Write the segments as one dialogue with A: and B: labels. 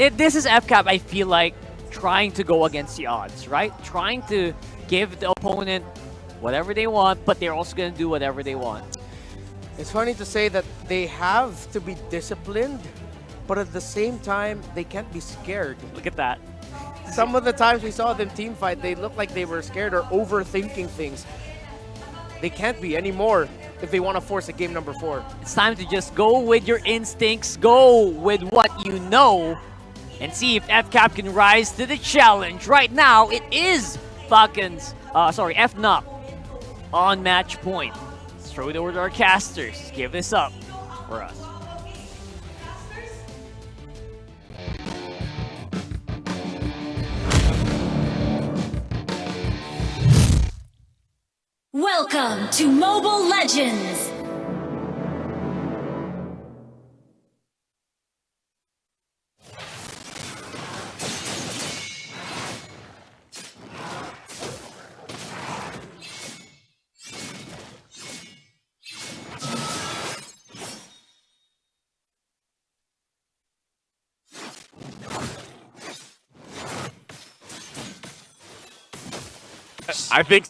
A: This is FCAP, I feel like, trying to go against the odds, right? Trying to give the opponent whatever they want, but they're also going to do whatever they want.
B: It's funny to say that they have to be disciplined, but at the same time, they can't be scared.
A: Look at that.
B: Some of the times we saw them team fight, they looked like they were scared or overthinking things. They can't be anymore if they want to force a game number 4.
A: It's time to just go with your instincts, go with what you know, and see if FCAP can rise to the challenge. Right now, it is FNOP on match point. Let's throw it over to our casters. Give this up for us.
C: Welcome to Mobile Legends!
D: I think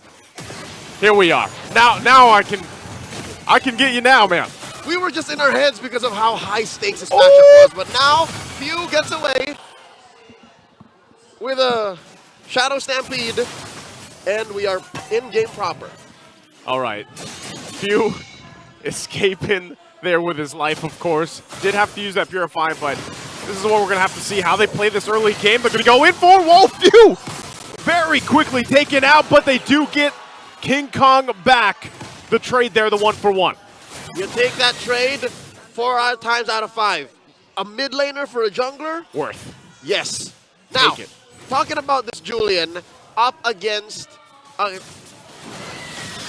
D: here we are. Now I can get you now, man.
E: We were just in our heads because of how high stakes this matchup was, but now Few gets away with a Shadow Stampede, and we are in game proper.
D: All right. Few escaping there with his life, of course. Did have to use that Purify, but this is what we're going to have to see how they play this early game. They're going to go in for Whoa, Few! Very quickly taken out, but they do get King Kong back. The trade there, the 1-for-1.
E: You take that trade 4 times out of 5. A mid laner for a jungler?
D: Worth.
E: Yes. Now,
D: Take it.
E: talking about this Julian up against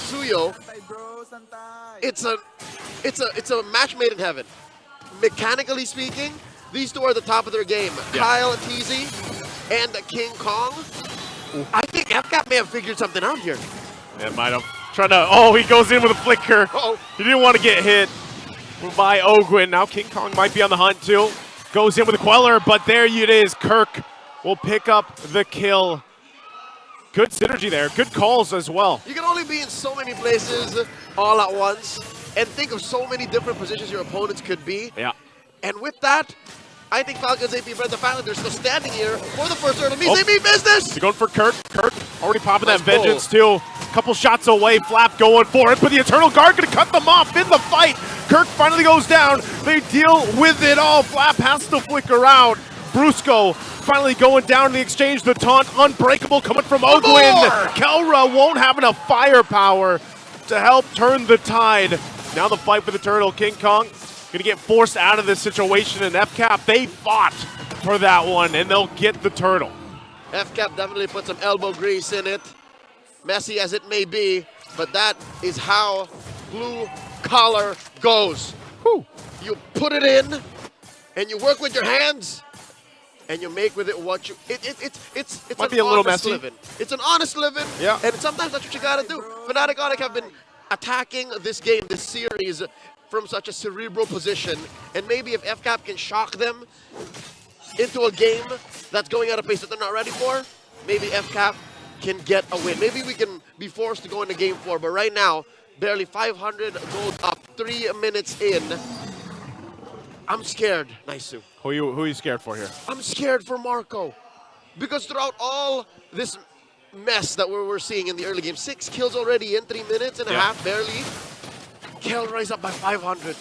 E: Suyo, it's a match made in heaven. Mechanically speaking, these two are at the top of their game.
D: Yeah.
E: Kyle TZ and King Kong. Ooh. I think FCAP may have figured something out here.
D: Yeah, might have. Trying to, oh, he goes in with a flicker.
E: Uh-oh.
D: He didn't want to get hit by Ogwin. Now King Kong might be on the hunt too. Goes in with a Queller, but there it is. Kirk will pick up the kill. Good synergy there. Good calls as well.
E: You can only be in so many places all at once and think of so many different positions your opponents could be.
D: Yeah.
E: And with that, I think Falcons AP Bren, the fact that they're still standing here for the first turn, it means they mean business!
D: They're going for Kirk. Kirk already popping that
E: Nice
D: Vengeance too. Couple shots away, Flap going for it, but the Eternal Guard gonna cut them off in the fight. Kirk finally goes down. They deal with it all. Flap has to flicker out. Brusco finally going down in the exchange. The taunt unbreakable coming from Ogwin. Kelra won't have enough firepower to help turn the tide. Now the fight for the turtle. King Kong gonna get forced out of this situation, and FCAP, they fought for that one, and they'll get the turtle.
E: FCAP definitely put some elbow grease in it. Messy as it may be, but that is how blue collar goes.
D: Whew.
E: You put it in, and you work with your hands, and you make with it what you. It's
D: Might
E: an
D: be a little
E: honest
D: messy.
E: living. It's an honest living.
D: Yeah.
E: And sometimes that's what you gotta do. Fnatic Onic have been attacking this game, this series, from such a cerebral position, and maybe if FCAP can shock them into a game that's going at a pace that they're not ready for, maybe FCAP can get a win. Maybe we can be forced to go into game 4, but right now, barely 500 gold up, 3 minutes in. I'm scared, Naisu.
D: Who are you scared for here?
E: I'm scared for Marco. Because throughout all this mess that we're seeing in the early game, 6 kills already in 3 minutes and a half, barely. Kelroy's up by 500.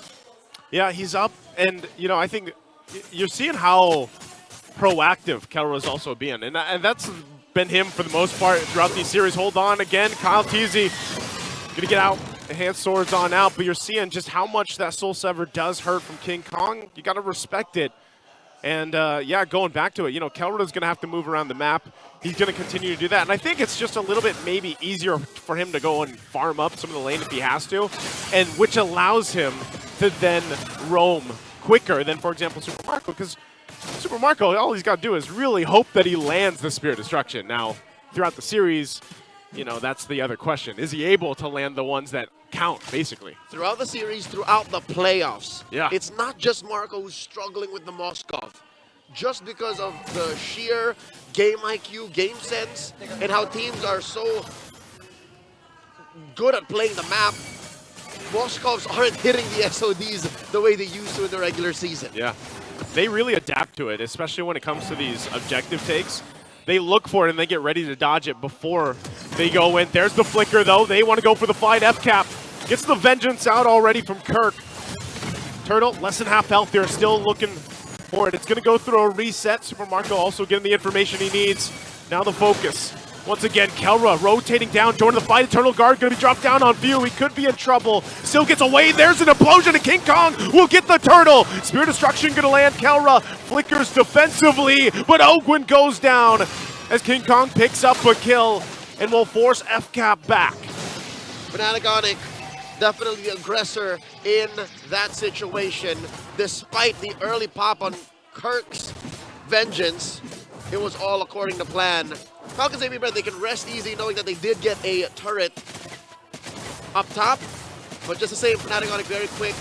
D: Yeah, he's up, and I think you're seeing how proactive Kelroy's also being, and that's been him for the most part throughout these series. Hold on again, Kyle Teasy gonna get out, hand swords on out, but you're seeing just how much that Soul Sever does hurt from King Kong. You gotta respect it. And yeah, going back to it, Kelroy's gonna have to move around the map. He's gonna continue to do that, and I think it's just a little bit maybe easier for him to go and farm up some of the lane if he has to, and which allows him to then roam quicker than, for example, Super Marco, because Super Marco, all he's got to do is really hope that he lands the Spear of Destruction. Now, throughout the series, that's the other question. Is he able to land the ones that count, basically?
E: Throughout the series, throughout the playoffs,
D: Yeah.
E: it's not just Marco who's struggling with the Moskov. just because of the sheer game IQ, game sense, and how teams are so good at playing the map. Moscovs aren't hitting the SODs the way they used to in the regular season.
D: Yeah, they really adapt to it, especially when it comes to these objective takes. They look for it and they get ready to dodge it before they go in. There's the flicker though. They want to go for the fight. FCap gets the vengeance out already from Kirk. Turtle, less than half health here, still looking for it. It's going to go through a reset. Super Marco also getting the information he needs. Now the focus. Once again, Kelra rotating down, joining the fight. Eternal Guard going to be dropped down on view. He could be in trouble. Still gets away. There's an implosion, and King Kong will get the turtle. Spear Destruction going to land. Kelra flickers defensively, but Ogwin goes down as King Kong picks up a kill and will force FCap back.
E: Fnatic Onic, definitely the aggressor in that situation. Despite the early pop on Kirk's vengeance, it was all according to plan. Falcons AB Bren, they can rest easy knowing that they did get a turret up top. But just the same, Fnatic Onic very quick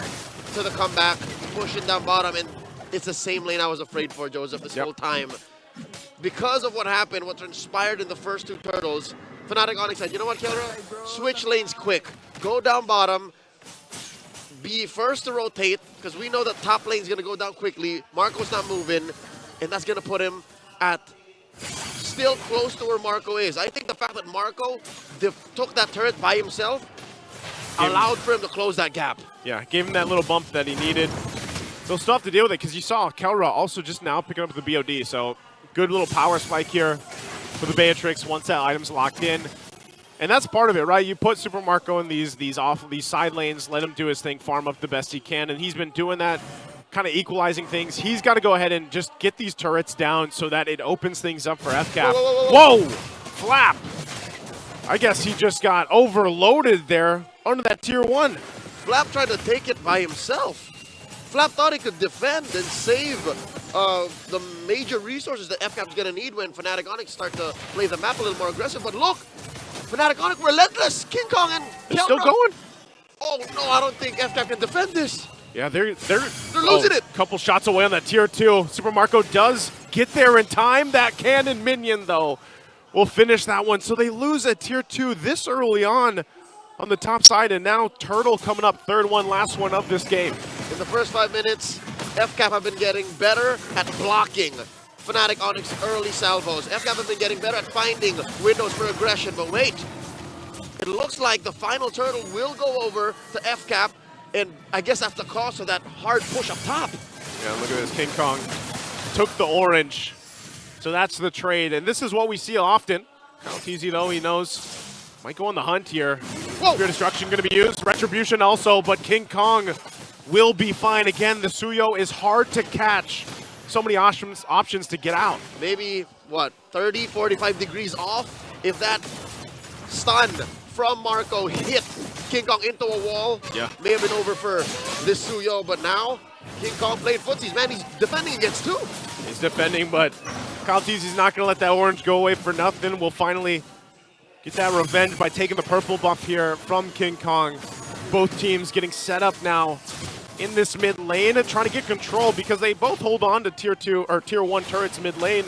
E: to the comeback, pushing down bottom, and it's the same lane I was afraid for, Joseph, this whole time. Because of what happened, what transpired in the first two turtles, Fnatic Onic said, you know what, Kelra? Switch lanes quick. Go down bottom. Be first to rotate, because we know that top lane's going to go down quickly. Marco's not moving, and that's going to put him at still close to where Marco is. I think the fact that Marco took that turret by himself allowed for him to close that gap.
D: Yeah, gave him that little bump that he needed. They'll still have to deal with it because you saw Kelra also just now picking up the BOD. So good little power spike here for the Beatrix once that item's locked in. And that's part of it, right? You put Super Marco in these side lanes, let him do his thing, farm up the best he can, and he's been doing that, kind of equalizing things. He's got to go ahead and just get these turrets down so that it opens things up for FCap. Whoa! Flap! I guess he just got overloaded there under that tier 1.
E: Flap tried to take it by himself. Flap thought he could defend and save the major resources that FCap's going to need when Fnatic Onic start to play the map a little more aggressive. But look, Fnatic Onic relentless. King Kong and
D: They're still going?
E: Oh no, I don't think FCap can defend this.
D: Yeah, they're
E: losing it.
D: Couple shots away on that tier 2. Super Marco does get there in time. That cannon minion, though, will finish that one. So they lose at tier 2 this early on the top side, and now Turtle coming up third one, last one of this game.
E: In the first 5 minutes, FCap have been getting better at blocking Fnatic Onic's early salvos. FCap have been getting better at finding windows for aggression, but wait. It looks like the final turtle will go over to FCap, and I guess that's the cost of that hard push up top.
D: Yeah, look at this. King Kong took the orange. So that's the trade, and this is what we see often. Calteezy, though, he knows. Might go on the hunt here.
E: Whoa.
D: Spear Destruction going to be used. Retribution also, but King Kong will be fine. Again, the Suyo is hard to catch. So many options to get out.
E: Maybe, what, 30, 45 degrees off? If that stun from Marco hit King Kong into a wall, may have been over for this Suyo, but now King Kong played footsies. Man, he's defending against 2.
D: He's defending, but Calteezy's not going to let that orange go away for nothing. We'll finally get that revenge by taking the purple buff here from King Kong. Both teams getting set up now in this mid lane and trying to get control because they both hold on to tier 2 or tier 1 turrets mid lane.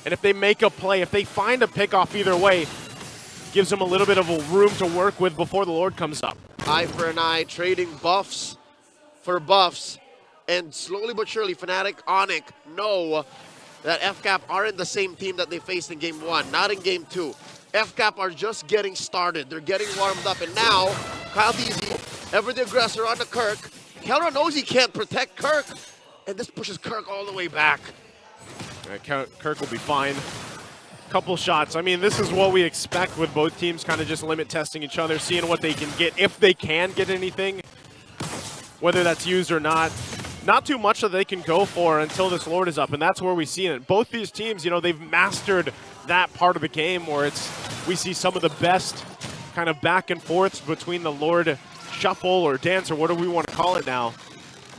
D: And if they make a play, if they find a pick off either way, gives them a little bit of a room to work with before the Lord comes up.
E: Eye for an eye, trading buffs for buffs. And slowly but surely, Fnatic Onic know that FCap aren't the same team that they faced in Game 1, not in Game 2. FCap are just getting started. They're getting warmed up. And now, Calteezy, ever the aggressor on the Kirk. Kelra knows he can't protect Kirk. And this pushes Kirk all the way back.
D: Kirk will be fine. Couple shots. I mean, this is what we expect with both teams kind of just limit testing each other, seeing what they can get, if they can get anything, whether that's used or not. Not too much that they can go for until this Lord is up, and that's where we see it. Both these teams, you know, they've mastered that part of the game where we see some of the best kind of back and forths between the Lord shuffle or dance or whatever we want to call it now.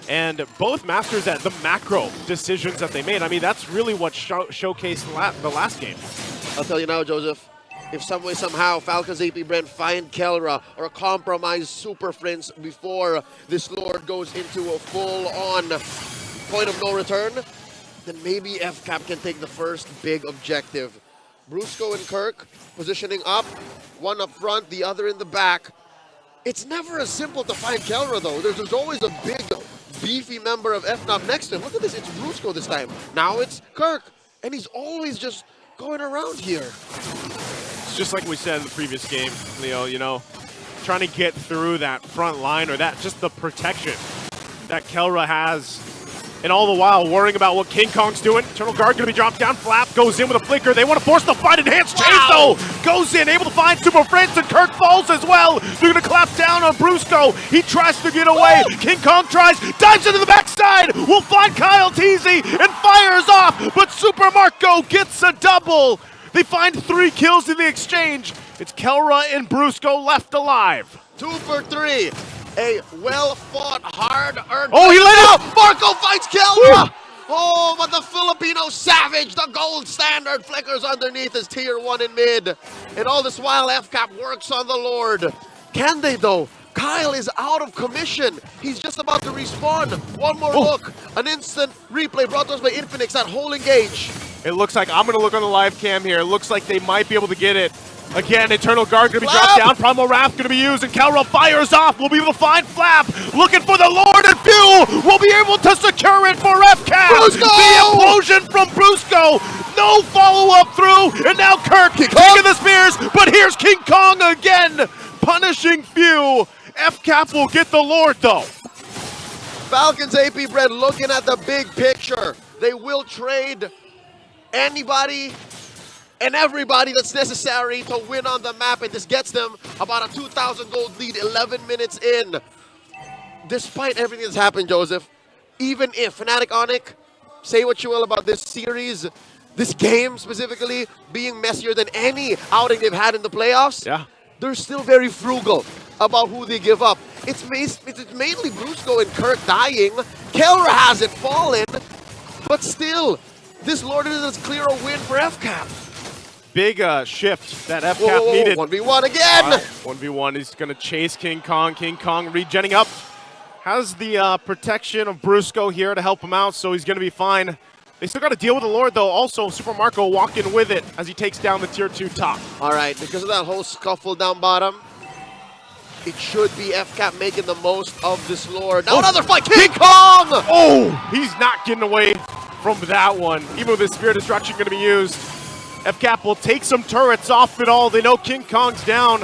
D: And both masters at the macro decisions that they made. I mean, that's really what showcased the last game.
E: I'll tell you now, Joseph, if some way, somehow, Falcons AP Bren find Kelra or compromise Super Friends before this Lord goes into a full-on point of no return, then maybe FCAP can take the first big objective. Brusco and Kirk positioning up, one up front, the other in the back. It's never as simple to find Kelra though. There's always a big, beefy member of FNOP next to him. Look at this, it's Brusco this time. Now it's Kirk, and he's always just going around here.
D: It's just like we said in the previous game, Leo, you know, trying to get through that front line or that just the protection that Kelra has. And all the while worrying about what King Kong's doing. Eternal Guard gonna be dropped down. Flap goes in with a flicker. They want to force the fight. Enhanced chase though. Goes in, able to find Super Prince, and Kirk falls as well. They're gonna clap down on Brusco. He tries to get away. King Kong tries, dives into the backside. Will find Kyle Teasy and fires off. But Super Marco gets a double. They find 3 kills in the exchange. It's Kelra and Brusco left alive.
E: 2 for 3. A well-fought, hard-earned...
D: Oh, he let it out!
E: Marco fights Kelra! Oh, but the Filipino savage, the gold standard, flickers underneath his tier 1 in mid. And all this while, FCAP works on the Lord. Can they, though? Kyle is out of commission. He's just about to respawn. One more look. An instant replay brought to us by Infinix at whole engage.
D: It looks like, I'm going to look on the live cam here. It looks like they might be able to get it. Again, Eternal Guard going to be dropped down. Primal Wrath going to be used, and Kelra fires off. We'll be able to find Flap. Looking for the Lord, and Pew will be able to secure it for FCAP.
E: Brusco!
D: The implosion from Brusco. No follow-up through, and now Kirk taking the spears, but here's King Kong again, punishing Few. FCAP will get the Lord, though.
E: Falcons AP Bren looking at the big picture. They will trade anybody and everybody that's necessary to win on the map, and this gets them about a 2,000 gold lead 11 minutes in. Despite everything that's happened, Joseph, even if Fnatic Onic, say what you will about this series, this game specifically, being messier than any outing they've had in the playoffs, they're still very frugal about who they give up. It's mainly Brusco and Kirk dying. Kelra hasn't fallen, but still, this Lord is clear a win for FCAP.
D: Big shift that FCAP needed.
E: 1v1 again!
D: 1v1, he's going to chase King Kong. King Kong regenning up. Has the protection of Brusco here to help him out, so he's going to be fine. They still got to deal with the Lord, though. Also, Super Marco walking with it as he takes down the tier 2 top. All
E: right, because of that whole scuffle down bottom, it should be FCAP making the most of this Lord. Now another fight, King Kong!
D: Oh, he's not getting away from that one. Even with his Spear Destruction going to be used. FCAP will take some turrets off it all. They know King Kong's down.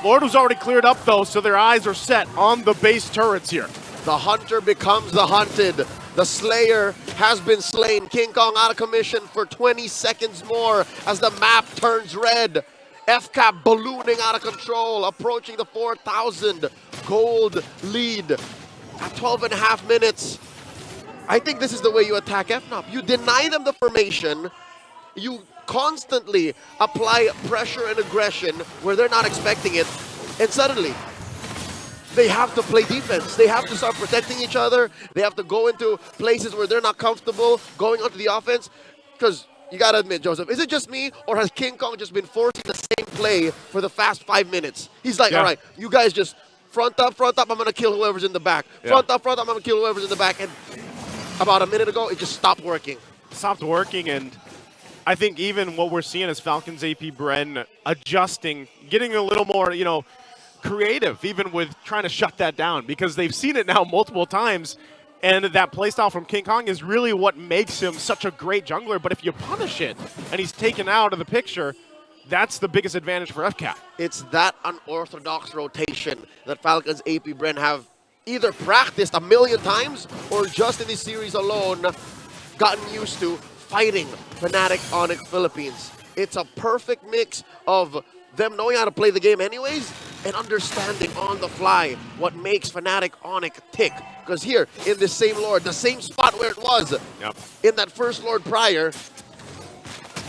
D: Lord was already cleared up, though, so their eyes are set on the base turrets here.
E: The hunter becomes the hunted. The Slayer has been slain. King Kong out of commission for 20 seconds more as the map turns red. FCAP ballooning out of control, approaching the 4,000 gold lead at 12.5 minutes. I think this is the way you attack FNOP. You deny them the formation. You constantly apply pressure and aggression where they're not expecting it, and suddenly they have to play defense. They have to start protecting each other. They have to go into places where they're not comfortable going onto the offense. Because you gotta admit, Joseph, is it just me, or has King Kong just been forcing the same play for the past 5 minutes? He's like, all right, you guys just front up, I'm gonna kill whoever's in the back. Front up, I'm gonna kill whoever's in the back. And about a minute ago, it just stopped working.
D: Stopped working, and I think even what we're seeing is Falcons AP Bren adjusting, getting a little more, you know, creative, even with trying to shut that down, because they've seen it now multiple times, and that playstyle from King Kong is really what makes him such a great jungler. But if you punish it and he's taken out of the picture, that's the biggest advantage for FCAP.
E: It's that unorthodox rotation that Falcons AP Bren have either practiced a million times or just in this series alone gotten used to fighting Fnatic Onic Philippines. It's a perfect mix of them knowing how to play the game anyways and understanding on the fly what makes Fnatic Onic tick. Because here, in this same Lord, the same spot where it was in that first Lord prior,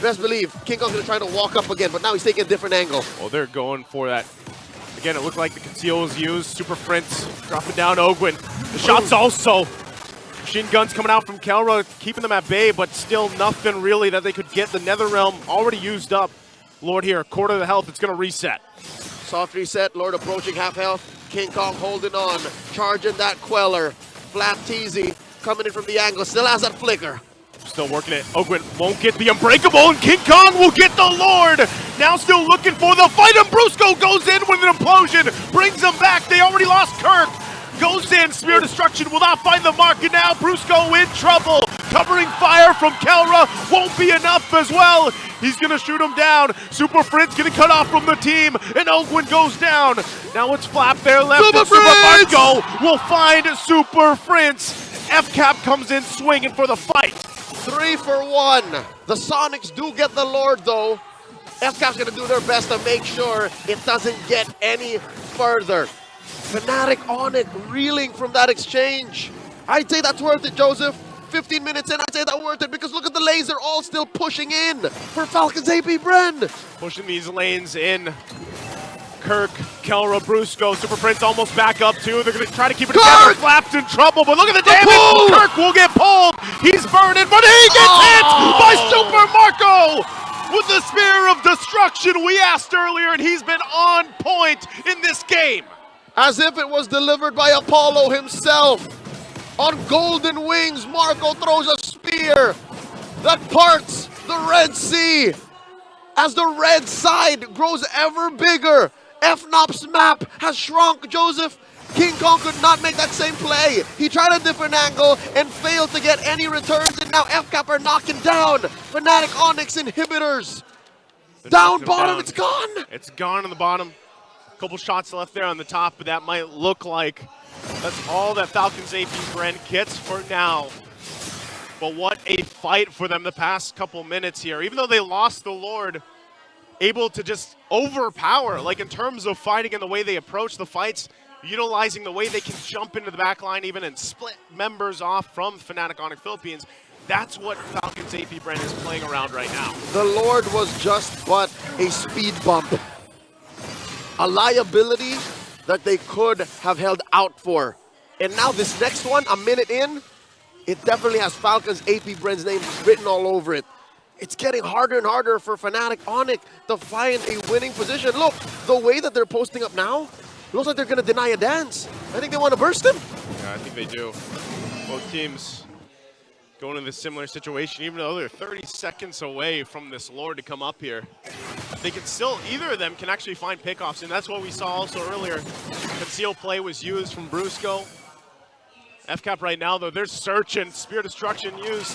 E: best believe King Kong's gonna try to walk up again, but now he's taking a different angle.
D: Well, they're going for that. Again, it looked like the conceal was used. Super Prince dropping down Ogwin. The shots also. Machine guns coming out from Kelra, keeping them at bay, but still nothing really that they could get. The Nether Realm already used up. Lord here, quarter of the health, it's going to reset.
E: Soft reset, Lord approaching half health. King Kong holding on, charging that Queller. Flat Teasy coming in from the angle, still has that flicker.
D: Still working it. Ogwin won't get the Unbreakable, and King Kong will get the Lord. Now still looking for the fight, and Brusco goes in with an implosion. Brings them back. They already lost Kirk. Goes in. Spear Destruction will not find the mark, and now Brusco in trouble. Covering fire from Kelra won't be enough as well. He's going to shoot him down. Super Fritz getting cut off from the team, and Ogwin goes down. Now it's Flap there left,
E: Super
D: and Super
E: Fritz!
D: Marco will find Super Fritz. FCAP comes in swinging for the fight.
E: 3 for 1. The Sonics do get the Lord though. FCAP's gonna do their best to make sure it doesn't get any further. Fnatic Onic reeling from that exchange. I'd say that's worth it, Joseph. 15 minutes in, I'd say that's worth it because look at the lanes, they're all still pushing in for Falcons AP Bren.
D: Pushing these lanes in. Kirk, Kelra, Brusco, Super Prince almost back up too. They're going to try to keep it together. Flap's in trouble, but look at the damage.
E: pull!
D: Kirk will get pulled. He's burning, but he gets hit by Super Marco with the Spear of Destruction we asked earlier, and he's been on point in this game.
E: As if it was delivered by Apollo himself. On golden wings, Marco throws a spear that parts the Red Sea. As the red side grows ever bigger, FNOP's map has shrunk, Joseph. King Kong could not make that same play. He tried a different angle and failed to get any returns, and now FCAP are knocking down Fnatic Onic inhibitors. Down bottom, it's gone.
D: It's gone on the bottom. A couple shots left there on the top, but that might look like that's all that Falcons AP Bren gets for now. But what a fight for them the past couple minutes here. Even though they lost the Lord, able to just overpower, like in terms of fighting and the way they approach the fights, utilizing the way they can jump into the back line even and split members off from Fnatic Onic Philippines. That's what Falcons AP Bren is playing around right now.
E: The Lord was just but a speed bump. A liability that they could have held out for. And now this next one, a minute in, it definitely has Falcons AP Bren's name written all over it. It's getting harder and harder for Fnatic Onic to find a winning position. Look, the way that they're posting up now, looks like they're going to deny a dance. I think they want to burst him.
D: Yeah, I think they do. Both teams going in this similar situation, even though they're 30 seconds away from this Lord to come up here. They can still, either of them can actually find pickoffs, and that's what we saw also earlier. Conceal play was used from Brusco. FCAP right now, though, they're searching. Spear Destruction used.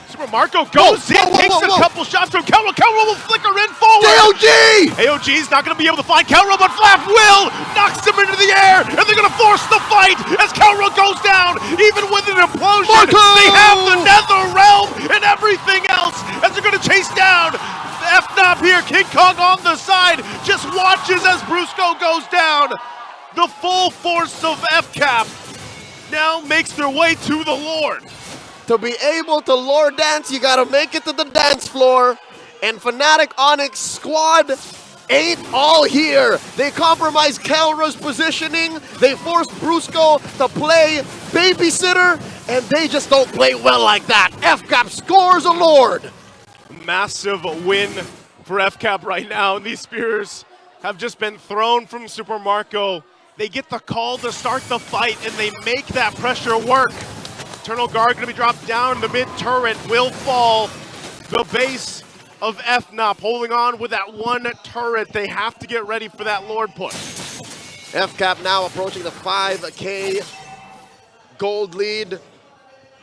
D: Super Marco goes in, takes a couple shots from Kelra. Kelra will flicker in forward.
E: AOG!
D: AOG's not going to be able to find Kelra, but Flap will! Knocks him into the air, and they're going to force the fight as Kelra goes down. Even with an implosion,
E: Marco!
D: They have the Nether Realm and everything else as they're going to chase down FNOP here. King Kong on the side just watches as Brusco goes down. The full force of FCAP now makes their way to the Lord.
E: To be able to Lord dance, you gotta make it to the dance floor. And Fnatic Onic squad ain't all here. They compromise Kelra's positioning. They force Brusco to play babysitter, and they just don't play well like that. FCAP scores a Lord.
D: Massive win for FCAP right now, and these spears have just been thrown from Super Marco. They get the call to start the fight, and they make that pressure work. Eternal Guard going to be dropped down. The mid turret will fall. The base of FNOP holding on with that one turret. They have to get ready for that Lord push.
E: FCAP now approaching the 5K gold lead.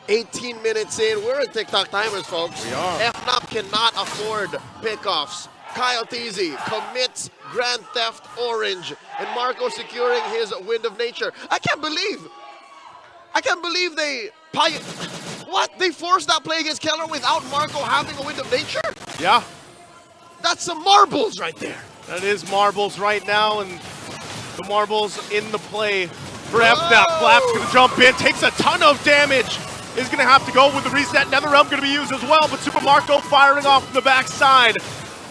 E: 18 minutes in. We're in TikTok timers, folks.
D: We are.
E: FNOP cannot afford pickoffs. Kyle Teasy commits Grand Theft Orange, and Marco securing his Wind of Nature. I can't believe they they forced that play against Keller without Marco having a Wind of Nature?
D: Yeah.
E: That's some marbles right there.
D: That is marbles right now, and the marbles in the play for FNOP. Flap's going to jump in, takes a ton of damage. Is going to have to go with the reset. Nether Realm going to be used as well, but Super Marco firing off from the backside.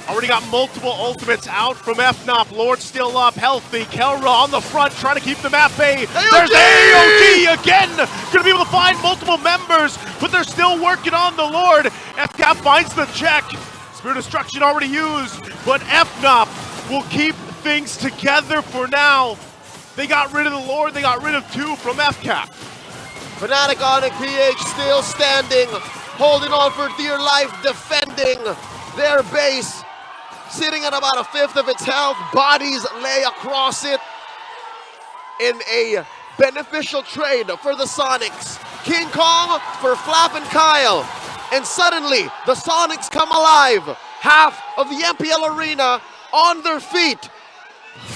D: Already got multiple ultimates out from FNOP. Lord still up, healthy. Kelra on the front, trying to keep them at bay. There's AOG again. Going to be able to find multiple members, but they're still working on the Lord. FCAP finds the check. Spear Destruction already used, but FNOP will keep things together for now. They got rid of the Lord. They got rid of two from FCAP.
E: Fnatic Onic PH still standing. holding on for dear life, defending their base. Sitting at about a fifth of its health, bodies lay across it in a beneficial trade for the Sonics. King Kong for Flap and Kyle. And suddenly, the Sonics come alive. Half of the MPL arena on their feet.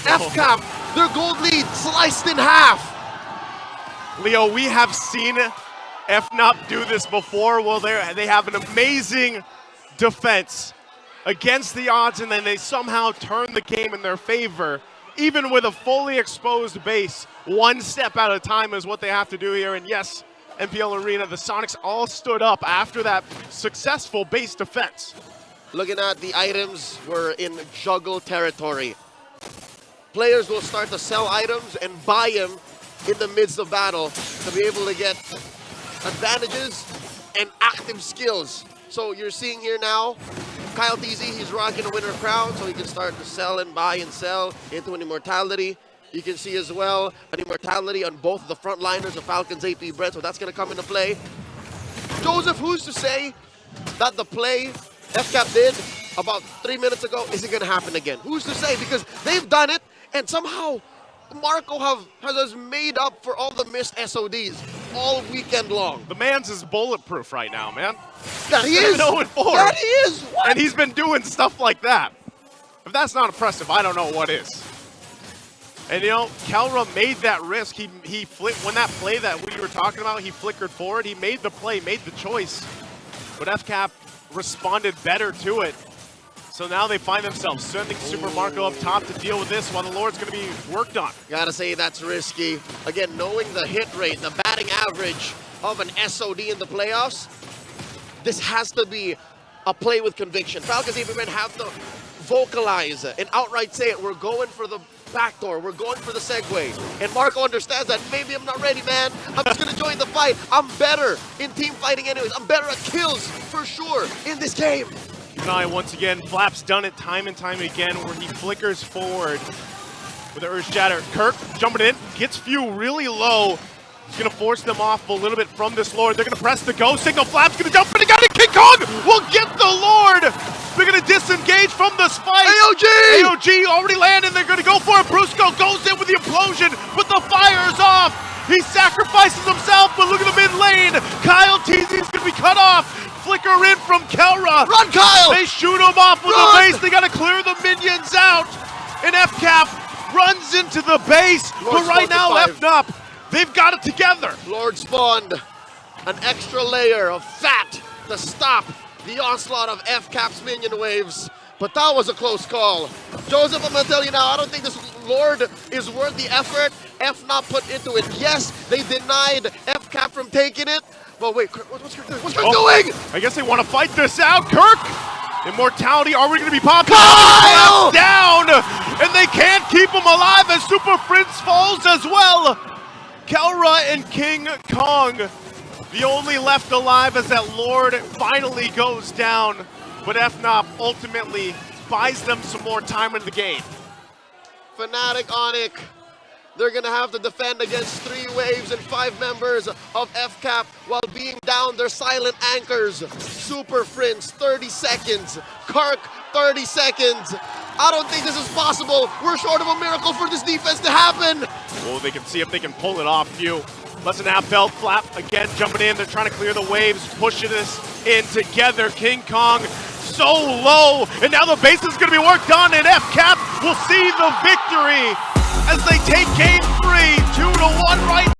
E: FCAP, their gold lead sliced in half.
D: Leo, we have seen FNOP do this before. Well, they have an amazing defense against the odds, and then they somehow turn the game in their favor. Even with a fully exposed base, one step at a time is what they have to do here. And yes, MPL Arena, the Sonics all stood up after that successful base defense.
E: Looking at the items, we're in juggle territory. Players will start to sell items and buy them in the midst of battle to be able to get advantages and active skills. So you're seeing here now, Kyle TZ, he's rocking a winner crown, so he can start to sell and buy and sell into an immortality. You can see as well an immortality on both of the frontliners of Falcons AP Bren, so that's going to come into play. Joseph, who's to say that the play FCAP did about 3 minutes ago isn't going to happen again? Who's to say? Because they've done it, and somehow Marco has made up for all the missed SODs all weekend long.
D: The man's is bulletproof right now, man.
E: That he is.
D: 7-0-4.
E: That he is. What?
D: And he's been doing stuff like that. If that's not impressive, I don't know what is. And you know, Kelra made that risk. He flipped when that play that we were talking about, he flickered forward. He made the play, made the choice. But FCAP responded better to it. So now they find themselves sending Super Marco up top to deal with this while the Lord's going to be worked on.
E: Gotta say that's risky. Again, knowing the hit rate, the batting average of an SOD in the playoffs, this has to be a play with conviction. Falcons even have to vocalize and outright say it. We're going for the backdoor. We're going for the segue. And Marco understands that maybe I'm not ready, man. I'm just going to join the fight. I'm better in team fighting anyways. I'm better at kills for sure in this game.
D: Keep an eye once again. Flap's done it time and time again where he flickers forward with the Earth Shatter. Kirk jumping in, gets Few really low. He's going to force them off a little bit from this Lord. They're going to press the go signal. Flap's going to jump in and got it. King Kong will get the Lord. They're going to disengage from the spike. AOG already landed. They're going to go for it. Brusco goes in with the implosion, but the fire is off. He sacrifices himself, but look at the mid lane. Kyle TZ is going to be cut off. Flicker in from Kelra.
E: Run, Kyle!
D: They shoot him off with the base. They got to clear the minions out. And FCAP runs into the base. But right now, FNOP, they've got it together.
E: Lord spawned an extra layer of fat to stop the onslaught of FCAP's minion waves. But that was a close call. Joseph, I'm going to tell you now, I don't think this Lord is worth the effort FNOP put into it. Yes, they denied FCAP from taking it. But wait, Kirk, what's Kirk doing? What's Kirk doing?
D: I guess they want to fight this out. Kirk! Immortality, are we going to be popping?
E: Kyle!
D: Down! And they can't keep him alive as Super Prince falls as well. Kelra and King Kong, the only left alive as that Lord finally goes down. But FNOP ultimately buys them some more time in the game.
E: Fnatic Onic, they're going to have to defend against 3 waves and 5 members of FCAP while being down their silent anchors. Super Prince, 30 seconds. Kark, 30 seconds. I don't think this is possible. We're short of a miracle for this defense to happen.
D: Well, they can see if they can pull it off. Few. Less than half health. Flap again jumping in. They're trying to clear the waves, pushing this in together. King Kong so low, and now the base is going to be worked on, and FCAP will see the victory as they take game 3, 2-1 right